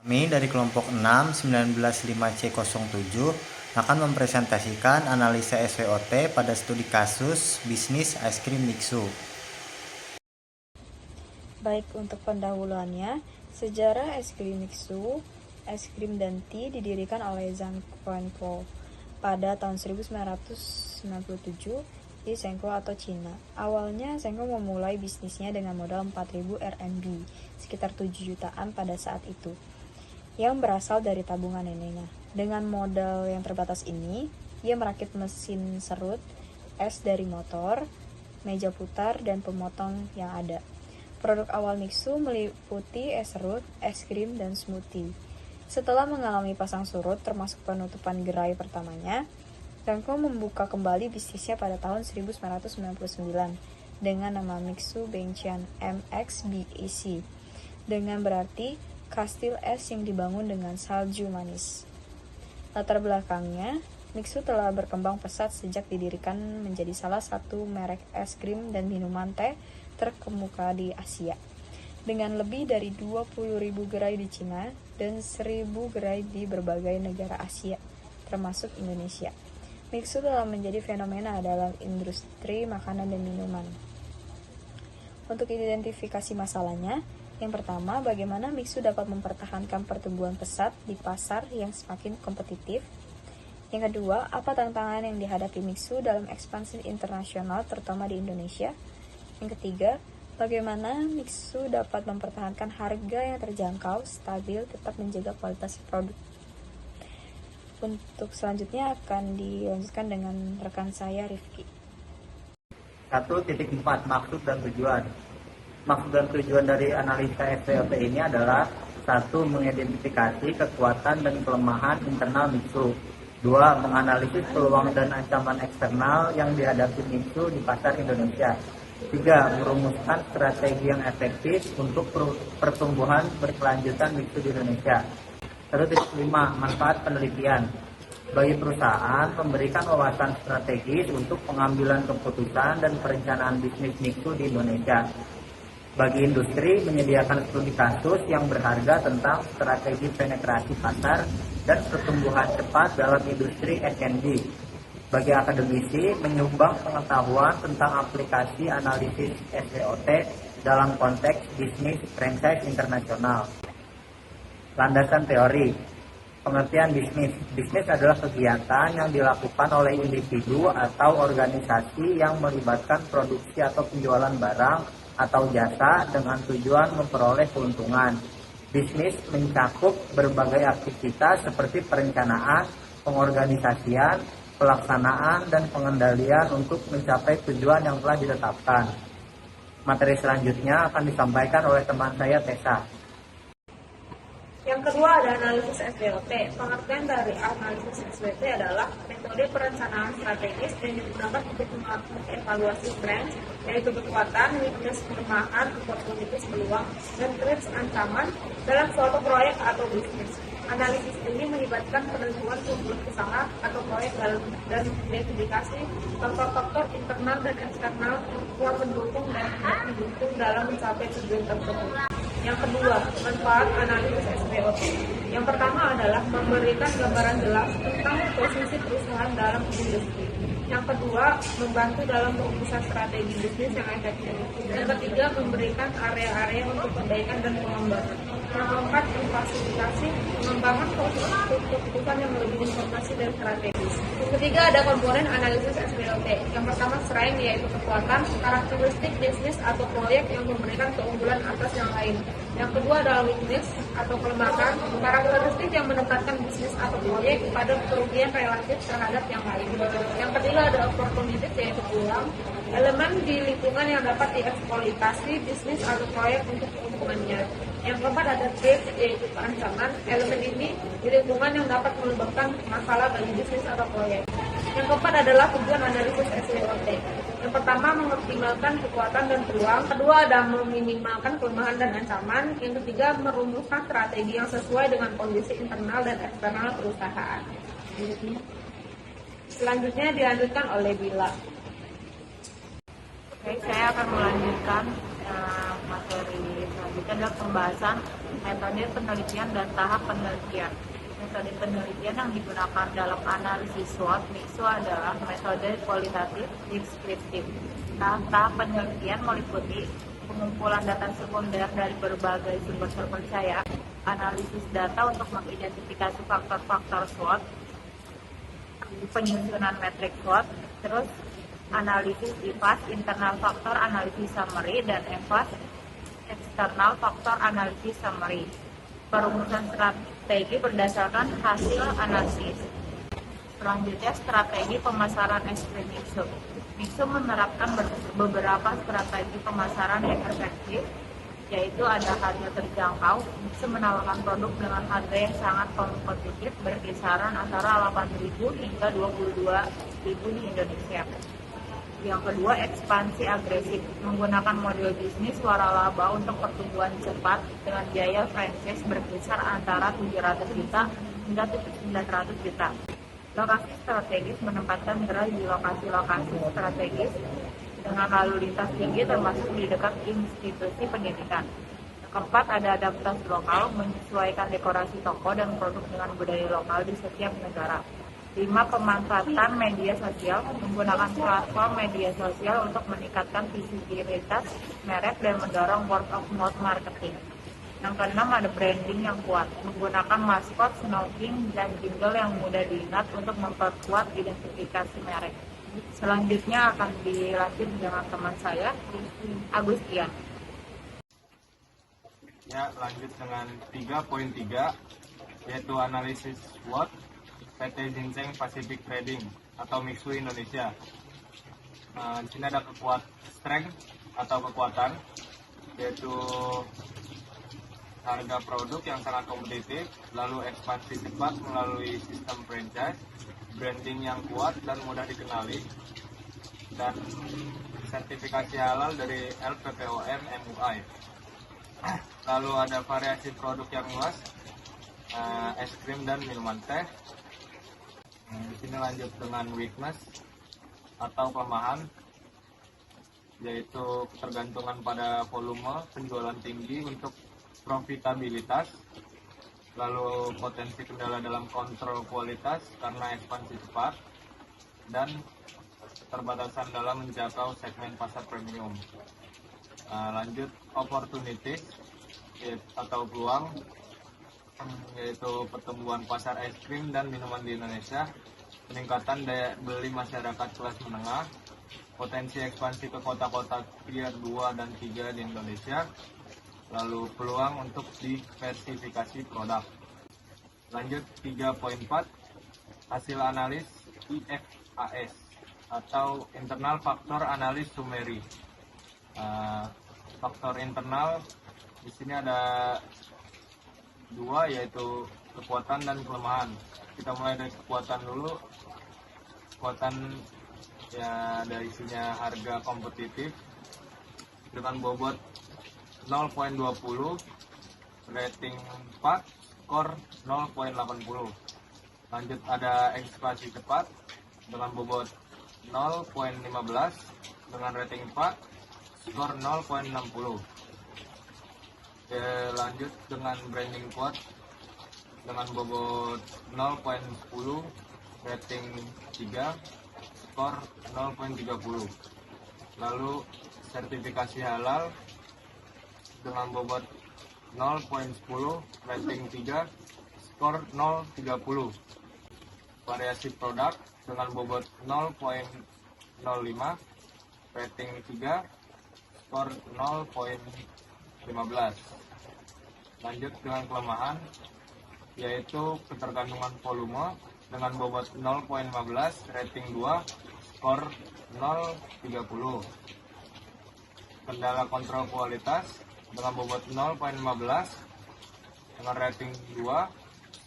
Kami dari kelompok 6 195C07 akan mempresentasikan analisa SWOT pada studi kasus bisnis es krim Mixu. Baik, untuk pendahuluannya, sejarah es krim Mixu, es krim dan tea didirikan oleh Zhang Quanpo pada tahun 1997 di Sengko atau Cina. Awalnya Sengko memulai bisnisnya dengan modal 4.000 RMB, sekitar 7 jutaan pada saat itu, yang berasal dari tabungan neneknya. Dengan modal yang terbatas ini, ia merakit mesin serut, es dari motor, meja putar, dan pemotong yang ada. Produk awal Mixu meliputi es serut, es krim, dan smoothie. Setelah mengalami pasang surut termasuk penutupan gerai pertamanya, Zhangko membuka kembali bisnisnya pada tahun 1999 dengan nama Mixu Bengqian MXBEC, dengan berarti kastil es yang dibangun dengan salju manis. Latar belakangnya, Mixu telah berkembang pesat sejak didirikan menjadi salah satu merek es krim dan minuman teh terkemuka di Asia, dengan lebih dari 20.000 gerai di Cina dan 1.000 gerai di berbagai negara Asia, termasuk Indonesia. Mixu telah menjadi fenomena dalam industri makanan dan minuman. Untuk identifikasi masalahnya, yang pertama, bagaimana Mixu dapat mempertahankan pertumbuhan pesat di pasar yang semakin kompetitif. Yang kedua, apa tantangan yang dihadapi Mixu dalam ekspansi internasional terutama di Indonesia. Yang ketiga, bagaimana Mixu dapat mempertahankan harga yang terjangkau, stabil, tetap menjaga kualitas produk. Untuk selanjutnya akan dilanjutkan dengan rekan saya, Rifki. 1.4 Maksud dan tujuan. Maksud dan tujuan dari analisa SWOT ini adalah: 1. Mengidentifikasi kekuatan dan kelemahan internal Mixu. 2. Menganalisis peluang dan ancaman eksternal yang dihadapi Mixu di pasar Indonesia. 3. Merumuskan strategi yang efektif untuk pertumbuhan berkelanjutan Mixu di Indonesia. 1.5 Manfaat penelitian. Bagi perusahaan, memberikan wawasan strategis untuk pengambilan keputusan dan perencanaan bisnis Mixu di Indonesia. Bagi industri, menyediakan studi kasus yang berharga tentang strategi penetrasi pasar dan pertumbuhan cepat dalam industri F&B. Bagi akademisi, menyumbang pengetahuan tentang aplikasi analisis SWOT dalam konteks bisnis franchise internasional. Landasan teori. Pengertian bisnis. Bisnis adalah kegiatan yang dilakukan oleh individu atau organisasi yang melibatkan produksi atau penjualan barang atau jasa dengan tujuan memperoleh keuntungan. Bisnis mencakup berbagai aktivitas seperti perencanaan, pengorganisasian, pelaksanaan, dan pengendalian untuk mencapai tujuan yang telah ditetapkan. Materi selanjutnya akan disampaikan oleh teman saya, Tessa. Yang kedua ada analisis SWOT. Pengertian dari analisis SWOT adalah metode perencanaan strategis yang digunakan untuk melakukan evaluasi tren, yaitu kekuatan, weakness, kelemahan, opportunities, peluang, dan threats, ancaman dalam suatu proyek atau bisnis. Analisis ini melibatkan penentuan sumber usaha atau proyek dan identifikasi faktor-faktor internal dan eksternal yang mendukung dan tidak mendukung dalam mencapai tujuan tersebut. Yang kedua, manfaat analisis SWOT. Yang pertama adalah memberikan gambaran jelas tentang posisi perusahaan dalam industri. Yang kedua, membantu dalam perumusan strategi bisnis yang efektif. Yang ketiga, memberikan area-area untuk perbaikan dan pengembangan. Yang keempat, memfasilitasi pengembangan keputusan yang lebih informasi dan strategis. Yang ketiga, ada komponen analisis SWOT. Yang pertama, strength, yaitu kekuatan, karakteristik bisnis atau proyek yang memberikan keunggulan atas yang lain. Yang kedua adalah weakness atau kelemahan, karakteristik yang menempatkan bisnis atau proyek pada kerugian relatif terhadap yang lain. Yang ketiga ada opportunities, yaitu peluang, elemen di lingkungan yang dapat dieksploitasi bisnis atau proyek untuk keuntungannya. Yang keempat ada threat, yaitu ancaman, elemen ini di lingkungan yang dapat menyebabkan masalah bagi bisnis atau proyek. Yang keempat adalah tujuan analisis SWOT. Yang pertama, mengoptimalkan kekuatan dan peluang. Kedua, ada meminimalkan kelemahan dan ancaman. Yang ketiga, merumuskan strategi yang sesuai dengan kondisi internal dan eksternal perusahaan. Selanjutnya dilanjutkan oleh Bila. Baik, saya akan melanjutkan materi selanjutnya adalah pembahasan metode penelitian dan tahap penelitian. Metode penelitian yang digunakan dalam analisis SWOT MIKSU adalah metode kualitatif deskriptif. Tahap penelitian meliputi pengumpulan data sekunder dari berbagai sumber terpercaya, analisis data untuk mengidentifikasi faktor-faktor SWOT, penyusunan metrik SWOT, terus analisis IFAS, internal faktor analisis summary, dan EFAS, external faktor analisis summary. Perumusan strategi berdasarkan hasil analisis. Selanjutnya, strategi pemasaran es krim MIKSU. MIKSU menerapkan beberapa strategi pemasaran yang efektif, yaitu ada harga terjangkau. MIKSU menawarkan produk dengan harga yang sangat kompetitif, berkisaran antara 8.000 hingga 22.000 di Indonesia. Yang kedua, ekspansi agresif, menggunakan model bisnis waralaba untuk pertumbuhan cepat dengan biaya franchise berkisar antara 700 juta hingga 900 juta. Lokasi strategis, menempatkan gerai di lokasi-lokasi strategis dengan lalu lintas tinggi termasuk di dekat institusi pendidikan. Keempat, ada adaptasi lokal, menyesuaikan dekorasi toko dan produk dengan budaya lokal di setiap negara. 5. Pemanfaatan media sosial, menggunakan platform media sosial untuk meningkatkan visibilitas merek dan mendorong word of mouth marketing. Yang keenam, ada branding yang kuat, menggunakan maskot, snorkeling, dan jingle yang mudah diingat untuk memperkuat identifikasi merek. Selanjutnya akan dilanjut dengan teman saya, Agustian. Ya, lanjut dengan 3.3, yaitu analisis SWOT PT Ginseng Pacific Trading atau MIKSU Indonesia. Di sini ada strength atau kekuatan, yaitu harga produk yang sangat kompetitif, lalu ekspansi cepat melalui sistem franchise, branding yang kuat dan mudah dikenali, dan sertifikasi halal dari LPPOM MUI. Lalu ada variasi produk yang luas, es krim dan minuman teh. Di sini lanjut dengan weakness atau kelemahan, yaitu ketergantungan pada volume, penjualan tinggi untuk profitabilitas, lalu potensi kendala dalam kontrol kualitas karena ekspansi cepat, dan keterbatasan dalam menjangkau segmen pasar premium. Lanjut opportunities atau peluang, yaitu pertumbuhan pasar es krim dan minuman di Indonesia, peningkatan daya beli masyarakat kelas menengah, potensi ekspansi ke kota-kota tier 2 dan 3 di Indonesia, lalu peluang untuk diversifikasi produk. Lanjut 3.4, hasil analis IFAS atau internal faktor analis summary. Faktor internal di sini ada dua, yaitu kekuatan dan kelemahan. Kita mulai dari kekuatan dulu. Kekuatan ya dari isinya harga kompetitif dengan bobot 0.20, rating 4, skor 0.80. Lanjut ada ekspansi cepat dengan bobot 0.15 dengan rating 4, skor 0.60. Lanjut dengan branding kuat dengan bobot 0.10, rating 3, skor 0.30. Lalu sertifikasi halal dengan bobot 0.10, rating 3, skor 0.30. Variasi produk dengan bobot 0.05, rating 3, skor 0.15. Lanjut dengan kelemahan, yaitu ketergantungan volume dengan bobot 0.15, rating 2, skor 0.30. Kendala kontrol kualitas dengan bobot 0.15 dengan rating 2,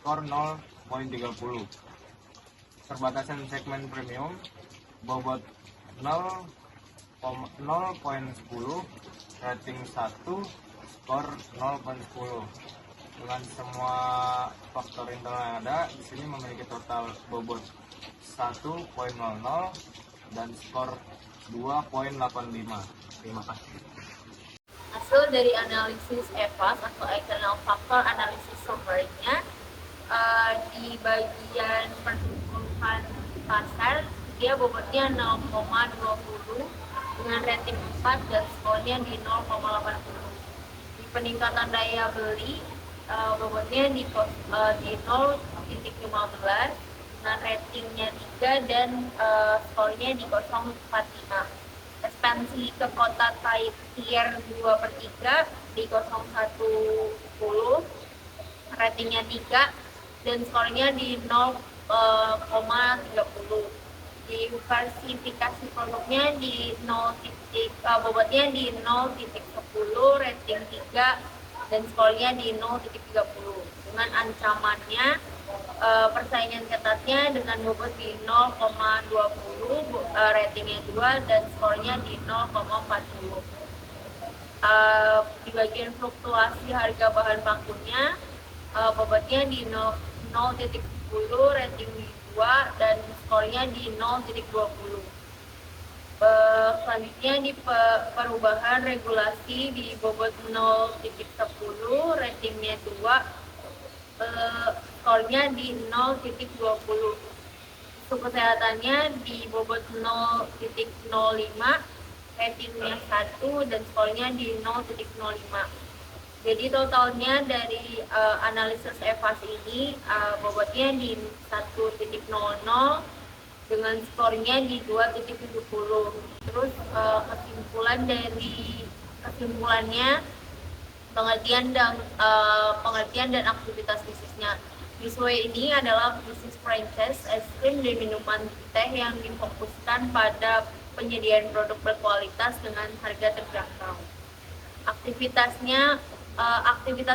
skor 0.30. Perbatasan segmen premium bobot 0.10, rating 1, skor 0.10. Dengan semua faktor internal yang ada di sini memiliki total bobot 1.00 dan skor 2.85. Terima kasih. Hasil dari analisis EVAS atau External Factor Analysis Summary-nya di bagian pertumbuhan pasar dia bobotnya 0,20 dengan rating 4 dan skornya di 0,80. Di peningkatan daya beli bobotnya di 0,15 dengan ratingnya 3 dan skornya di 0,45. Ekspansi ke kota tier 2/3 di 0,10, ratingnya 3 dan skornya di 0,30. Diversifikasi produknya di bobotnya di 0,10, rating 3 dan skornya di 0,30. Dengan ancamannya persaingan ketatnya dengan bobot di 0,20, ratingnya 2 dan skornya di 0,40. Di bagian fluktuasi harga bahan bakunya bobotnya di 0,10, rating 2 dan skornya di 0,20. Selanjutnya di perubahan regulasi di bobot 0,10, ratingnya 2, skornya di 0,20. Isu kesehatannya di bobot 0,05, ratingnya 1 dan skornya di 0,05. Jadi totalnya dari analisis EVAS ini bobotnya di 1,00 dengan skornya di 2,70. Terus kesimpulannya pengertian dan aktivitas bisnisnya. Mixue ini adalah bisnis franchise es krim dan minuman teh yang difokuskan pada penyediaan produk berkualitas dengan harga terjangkau. Aktivitas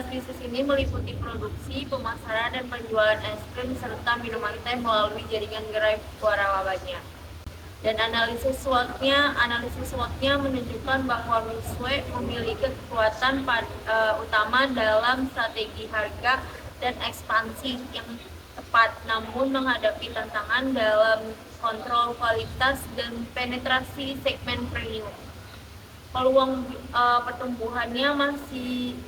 bisnis ini meliputi produksi, pemasaran, dan penjualan es krim serta minuman teh melalui jaringan gerai waralabanya. Dan analisis SWOT-nya menunjukkan bahwa Mixue memiliki kekuatan utama dalam strategi harga dan ekspansi yang tepat, namun menghadapi tantangan dalam kontrol kualitas dan penetrasi segmen premium. Peluang pertumbuhannya masih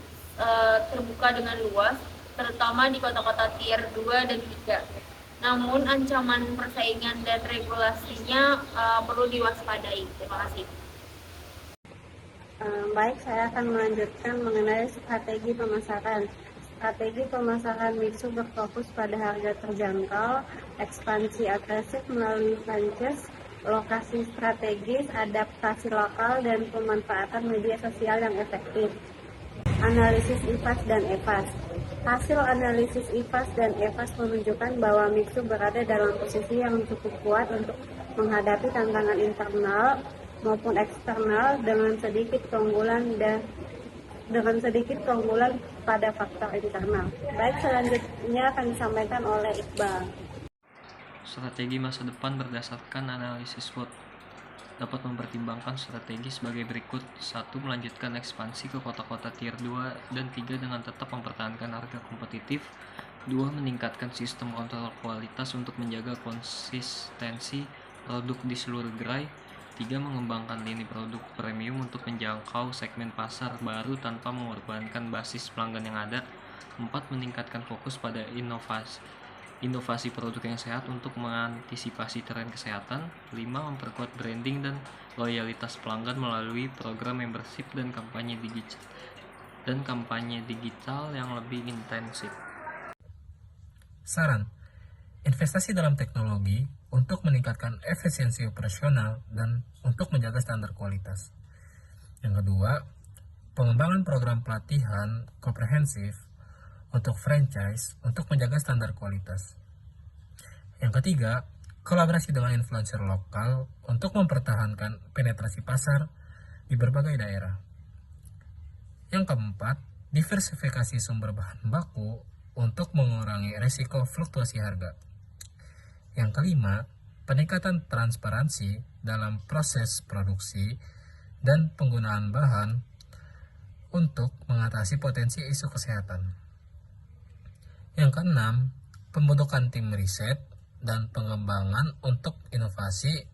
terbuka dengan luas, terutama di kota-kota tier 2 dan 3. Namun ancaman persaingan dan regulasinya perlu diwaspadai. Terima kasih. Baik, saya akan melanjutkan mengenai strategi pemasaran. Strategi pemasaran Mixue berfokus pada harga terjangkau, ekspansi agresif melalui franchise, lokasi strategis, adaptasi lokal, dan pemanfaatan media sosial yang efektif. Analisis IFAS dan EVAS. Hasil analisis IFAS dan EVAS menunjukkan bahwa Mixue berada dalam posisi yang cukup kuat untuk menghadapi tantangan internal maupun eksternal dengan sedikit keunggulan pada faktor internal. Baik, selanjutnya akan disampaikan oleh Iqbal. Strategi masa depan berdasarkan analisis SWOT dapat mempertimbangkan strategi sebagai berikut. 1. Melanjutkan ekspansi ke kota-kota tier 2 dan 3 dengan tetap mempertahankan harga kompetitif. 2. Meningkatkan sistem kontrol kualitas untuk menjaga konsistensi produk di seluruh gerai. 3. Mengembangkan lini produk premium untuk menjangkau segmen pasar baru tanpa mengorbankan basis pelanggan yang ada. 4. Meningkatkan fokus pada inovasi produk yang sehat untuk mengantisipasi tren kesehatan. 5. Memperkuat branding dan loyalitas pelanggan melalui program membership dan kampanye digital yang lebih intensif. Saran: investasi dalam teknologi untuk meningkatkan efisiensi operasional dan untuk menjaga standar kualitas. Yang kedua, pengembangan program pelatihan komprehensif untuk franchise untuk menjaga standar kualitas. Yang ketiga, kolaborasi dengan influencer lokal untuk mempertahankan penetrasi pasar di berbagai daerah. Yang keempat, diversifikasi sumber bahan baku untuk mengurangi risiko fluktuasi harga. Yang kelima, peningkatan transparansi dalam proses produksi dan penggunaan bahan untuk mengatasi potensi isu kesehatan. Yang keenam, pembentukan tim riset dan pengembangan untuk inovasi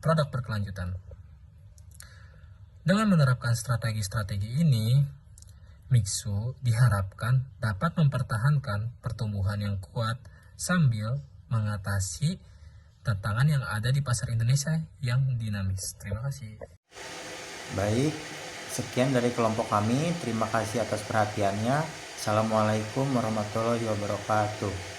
produk berkelanjutan. Dengan menerapkan strategi-strategi ini, Mixu diharapkan dapat mempertahankan pertumbuhan yang kuat sambil mengatasi tantangan yang ada di pasar Indonesia yang dinamis. Terima kasih. Baik, sekian dari kelompok kami. Terima kasih atas perhatiannya. Assalamualaikum warahmatullahi wabarakatuh.